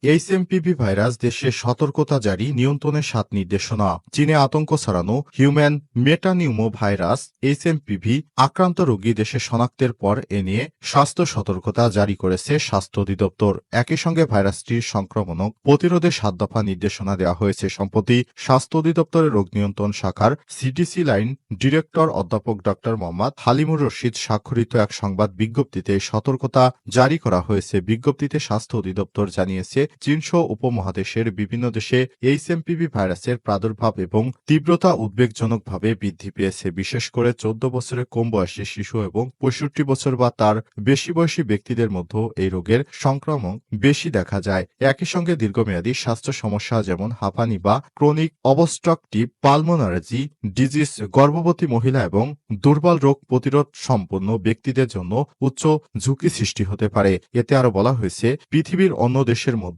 HMPV virus দেশে সতর্কতা জারি, নিয়ন্ত্রণে ৭ নির্দেশনা। চীনে আতঙ্ক ছড়ানো হিউম্যান মেটানিউমো ভাইরাস এইচএমপিভি আক্রান্ত রোগী দেশে শনাক্তের পর এ নিয়ে স্বাস্থ্য সতর্কতা জারি করেছে স্বাস্থ্য অধিদপ্তর। একই সঙ্গে ভাইরাসটির সংক্রমণ প্রতিরোধে ৭ দফা নির্দেশনা দেওয়া হয়েছে। সম্প্রতি স্বাস্থ্য অধিদপ্তরের রোগ নিয়ন্ত্রণ শাখার সিডিসি লাইন ডিরেক্টর অধ্যাপক ড মোহাম্মদ হালিমুর রশিদ স্বাক্ষরিত এক সংবাদ বিজ্ঞপ্তিতে সতর্কতা জারি করা হয়েছে। বিজ্ঞপ্তিতে স্বাস্থ্য অধিদপ্তর জানিয়েছে, চীনসহ উপমহাদেশের বিভিন্ন দেশে এইচএমপিভি ভাইরাসের প্রাদুর্ভাব এবং তীব্রতা উদ্বেগজনকভাবে বৃদ্ধি পেয়েছে। বিশেষ করে ১৪ বছরের কম বয়সী শিশু এবং ৬৫ বছর বা তার বেশি বয়সী ব্যক্তিদের মধ্যে এই রোগের সংক্রমণ বেশি দেখা যায়। একই সঙ্গে দীর্ঘমেয়াদী স্বাস্থ্য সমস্যা যেমন হাঁপানি বা ক্রনিক অবস্ট্রাকটিভ পালমোনারি ডিজিজ, গর্ভবতী মহিলা এবং দুর্বল রোগ প্রতিরোধ সম্পন্ন ব্যক্তিদের জন্য উচ্চ ঝুঁকি সৃষ্টি হতে পারে। এতে আরো বলা হয়েছে, পৃথিবীর অন্য দেশের মধ্যে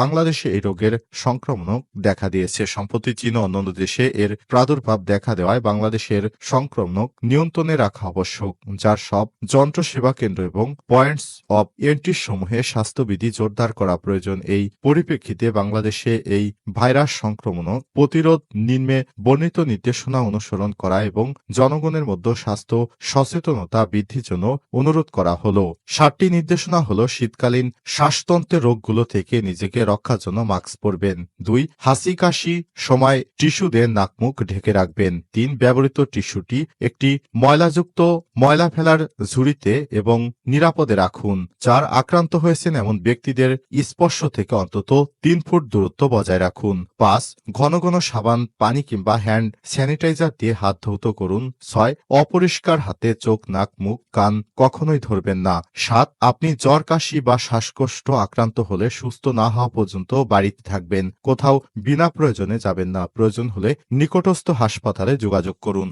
বাংলাদেশে এই রোগের সংক্রমণ দেখা দিয়েছে। সম্প্রতি চীন ও অন্যান্য দেশে এর প্রাদুর্ভাব দেখা দেওয়ায় বাংলাদেশের সংক্রমণ নিয়ন্ত্রণে রাখা আবশ্যক, যার সব যন্ত্র সেবা কেন্দ্র এবং পয়েন্টস অব এন্ট্রি সমূহে স্বাস্থ্যবিধি জোরদার করা প্রয়োজন। এই পরিপ্রেক্ষিতে বাংলাদেশে এই ভাইরাস সংক্রমণ প্রতিরোধ নিম্নে বর্ণিত নির্দেশনা অনুসরণ করা এবং জনগণের মধ্যে স্বাস্থ্য সচেতনতা বৃদ্ধির জন্য অনুরোধ করা হলো। ৭টি নির্দেশনা হলো: শীতকালীন শ্বাসতন্ত্রের রোগগুলো থেকে নিজেকে রক্ষার জন্য মাস্ক পরবেন। ২. হাসি কাশি সময় টিস্যু দিয়ে নাক মুখ ঢেকে রাখবেন। ৩. ব্যবহৃত টিস্যুটি একটি ময়লা ফেলার ঝুড়িতে এবং নিরাপদে রাখুন। ৪. আক্রান্ত হয়েছেন এমন ব্যক্তিদের স্পর্শ থেকে অন্তত ৩ ফুট দূরত্ব বজায় রাখুন। ৫. ঘন ঘন সাবান, পানি কিংবা হ্যান্ড স্যানিটাইজার দিয়ে হাত ধৌত করুন। ৬. অপরিষ্কার হাতে চোখ, নাক, মুখ, কান কখনোই ধরবেন না। ৭. আপনি জ্বর, কাশি বা শ্বাসকষ্ট আক্রান্ত হলে সুস্থ না হওয়া পর্যন্ত বাড়িতে থাকবেন। কোথাও বিনা প্রয়োজনে যাবেন না। প্রয়োজন হলে নিকটস্থ হাসপাতালে যোগাযোগ করুন।